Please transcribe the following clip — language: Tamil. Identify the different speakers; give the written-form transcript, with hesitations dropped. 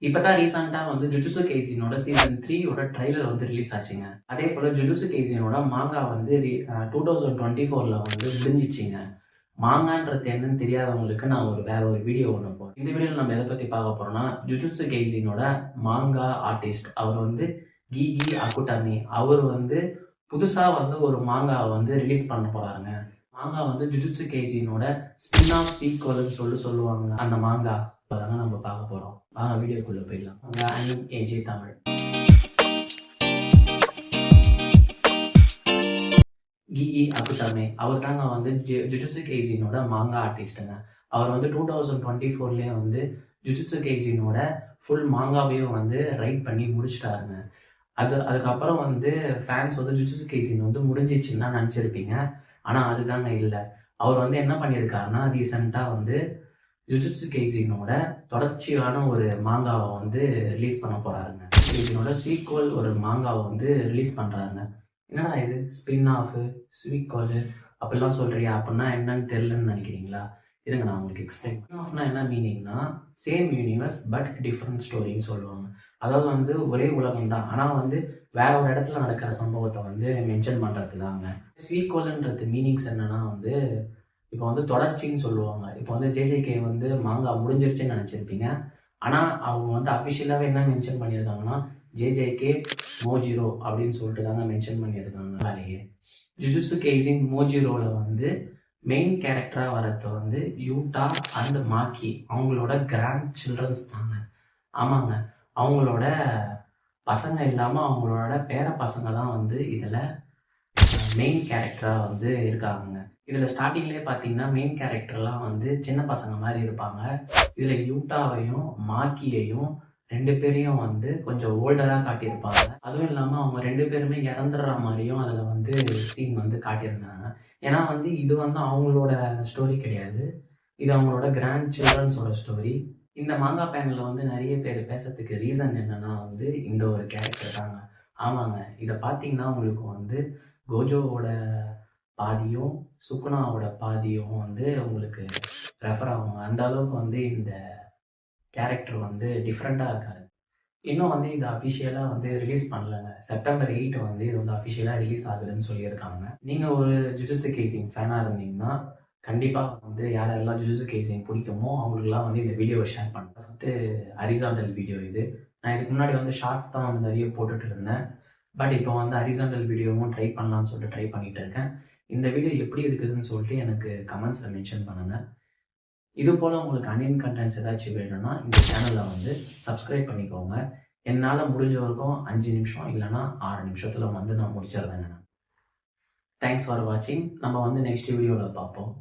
Speaker 1: இப்பதான் ரீசெண்டா வந்து ஜுஜுட்சு கைசினோட சீசன் 3 ஓட ட்ரைலர் வந்து ரிலீஸ் ஆச்சுங்க. அதே போல ஜுஜுட்சு கைசினோட மாங்கா வந்து 2024ல வந்து முடிஞ்சிச்சுங்க. மாங்கான்றது என்னன்னு தெரியாதவங்களுக்கு நான் வேற ஒரு வீடியோ ஒன்று போறேன். இந்த வீடியோல நம்ம எதை பத்தி பார்க்க போறோம்னா, ஜுஜுட்சு கைசினோட மாங்கா ஆர்டிஸ்ட் அவர் வந்து கீகி அகுட்டாமி. அவர் வந்து புதுசா வந்து ஒரு மாங்காவை வந்து ரிலீஸ் பண்ண போறாருங்க. மாங்கா வந்து ஜுஜுட்சு கைசினோட ஸ்பின் ஆஃப் சீக்வல்னு சொல்லுவாங்க. அந்த மாங்கா அதாங்க நம்ம பார்க்க போறோம். வாங்க வீடியோக்குள்ள போயிடலாம். அங்க அனிம் ஏஜே தமிழ். கிஇ அகுட்டாமே அவர் தாங்க வந்து ஜுஜுட்சு கைசினோட மாங்கா ஆர்டிஸ்ட்டுங்க. அவர் வந்து 2024லயே வந்து ஜுஜுட்சு கைசினோட ஃபுல் மாங்காவையும் வந்து ரைட் பண்ணி முடிச்சிட்டாருங்க. அதுக்கப்புறம் வந்து ஃபேன்ஸ் வந்து ஜுஜுட்சு கைசின் வந்து முடிஞ்சிச்சுன்னு தான் நினச்சிருப்பீங்க. ஆனால் அதுதாங்க இல்லை. அவர் வந்து என்ன பண்ணியிருக்காருன்னா, ரீசெண்டாக வந்து ஜுஜுட்சு கைசினோட தொடர்ச்சியான ஒரு மாங்காவை வந்து ரிலீஸ் பண்ண போறாருங்க. கைசினோட சீக்வல் ஒரு மாங்காவை வந்து ரிலீஸ் பண்றாருங்க. என்னடா இது ஸ்பின் ஆஃப் சீக்வல் அப்படிலாம் சொல்றியா அப்படின்னா என்னன்னு தெரியலன்னு நினைக்கிறீங்களா? இருங்க நான் உங்களுக்கு எக்ஸ்பிளைன். ஸ்பின் ஆஃப்னா என்ன மீனிங்னா சேம் யூனிவர்ஸ் பட் டிஃப்ரெண்ட் ஸ்டோரின்னு சொல்லுவாங்க. அதாவது வந்து ஒரே உலகம் தான், ஆனால் வந்து வேற ஒரு இடத்துல நடக்கிற சம்பவத்தை வந்து மென்ஷன் பண்றது தாங்க. சீக்வல்ன்றது மீனிங்ஸ் என்னன்னா வந்து இப்போ வந்து தொடர்ச்சின்னு சொல்லுவாங்க. இப்போ வந்து ஜேஜேகே வந்து மாங்கா முடிஞ்சிருச்சுன்னு நினச்சிருப்பீங்க. ஆனால் அவங்க வந்து அஃபிஷியலாகவே என்ன மென்ஷன் பண்ணியிருக்காங்கன்னா, ஜேஜேகே மோஜிரோ அப்படின்னு சொல்லிட்டு தாங்க மென்ஷன் பண்ணியிருக்காங்க. வேலையே ஜுஜுட்சு கைசின் மோஜிரோவில் வந்து மெயின் கேரக்டராக வரது வந்து யூட்டா அண்ட் மாக்கி. அவங்களோட கிராண்ட் சில்ட்ரன்ஸ் தாங்க. ஆமாங்க, அவங்களோட பசங்க இல்லாமல் அவங்களோட பேர பசங்க தான் வந்து இதில் மெயின் கேரக்டராக வந்து இருக்காங்க. இதில் ஸ்டார்டிங்லேயே பார்த்தீங்கன்னா மெயின் கேரக்டர்லாம் வந்து சின்ன பசங்க மாதிரி இருப்பாங்க. இதில் யூட்டாவையும் மாக்கியையும் 2 பேரையும் வந்து கொஞ்சம் ஓல்டராக காட்டியிருப்பாங்க. அதுவும் இல்லாமல் அவங்க 2 பேருமே இறந்துடுற மாதிரியும் அதில் வந்து சீன் வந்து காட்டியிருந்தாங்க. ஏன்னா வந்து இது வந்து அவங்களோட ஸ்டோரி கிடையாது, இது அவங்களோட கிராண்ட் சில்ட்ரன்ஸோட ஸ்டோரி. இந்த மாங்கா பேனலில் வந்து நிறைய பேர் பேசுறதுக்கு ரீசன் என்னன்னா வந்து இந்த ஒரு கேரக்டர் தாங்க. ஆமாங்க, இதை பார்த்தீங்கன்னா உங்களுக்கு வந்து கோஜோவோட பாதியும் சுக்குனாவோட பாதியும் வந்து உங்களுக்கு ரெஃபர் ஆகும். அந்த அளவுக்கு வந்து இந்த கேரக்டர் வந்து டிஃப்ரெண்ட்டாக இருக்காரு. இன்னும் வந்து இது அஃபிஷியலாக வந்து ரிலீஸ் பண்ணலங்க. செப்டம்பர் 8 வந்து இது வந்து அஃபிஷியலாக ரிலீஸ் ஆகுதுன்னு சொல்லியிருக்காங்க. நீங்கள் ஒரு ஜுஜுட்சு கைசின் ஃபேனாக இருந்தீங்கன்னா கண்டிப்பாக வந்து யாரெல்லாம் ஜுஜுட்சு கைசின் பிடிக்குமோ அவங்களுக்குலாம் வந்து இந்த வீடியோவை ஷேர் பண்ணுறேன். ஃபஸ்ட்டு ஹரிசாண்டல் வீடியோ இது. நான் இதுக்கு முன்னாடி வந்து ஷார்ட்ஸ் தான் வந்து நிறைய போட்டுட்டு இருந்தேன். பட் இப்போ வந்து ஹரிசாண்டல் வீடியோவும் ட்ரை பண்ணலாம்னு சொல்லிட்டு ட்ரை பண்ணிட்டு இருக்கேன். இந்த வீடியோ எப்படி இருக்குதுன்னு சொல்லிட்டு எனக்கு கமெண்ட்ஸில் மென்ஷன் பண்ணுங்கள். இது போல் உங்களுக்கு அனிம் கண்டென்ட்ஸ் ஏதாச்சும் வேணும்னா இந்த சேனலை வந்து சப்ஸ்கிரைப் பண்ணிக்கோங்க. என்னால் முடிஞ்ச வரைக்கும் 5 நிமிஷம் இல்லைனா 6 நிமிஷத்தில் வந்து நான் முடிச்சிடுறேங்க. தேங்க்ஸ் ஃபார் வாட்சிங். நம்ம வந்து நெக்ஸ்ட் வீடியோவில் பார்ப்போம்.